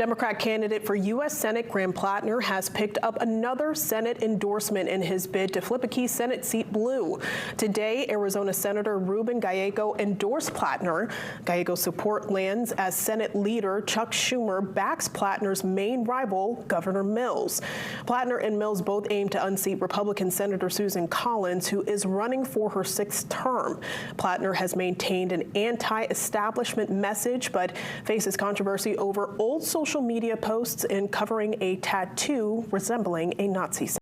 Democrat candidate for U.S. Senate Graham Platner has picked up another Senate endorsement in his bid to flip a key Senate seat blue. Today, Arizona Senator Ruben Gallego endorsed Platner. Gallego's support lands as Senate leader Chuck Schumer backs Platner's main rival, Governor Mills. Platner and Mills both aim to unseat Republican Senator Susan Collins, who is running for her 6th term. Platner has maintained an anti-establishment message, but faces controversy over old social media posts and covering a tattoo resembling a Nazi symbol.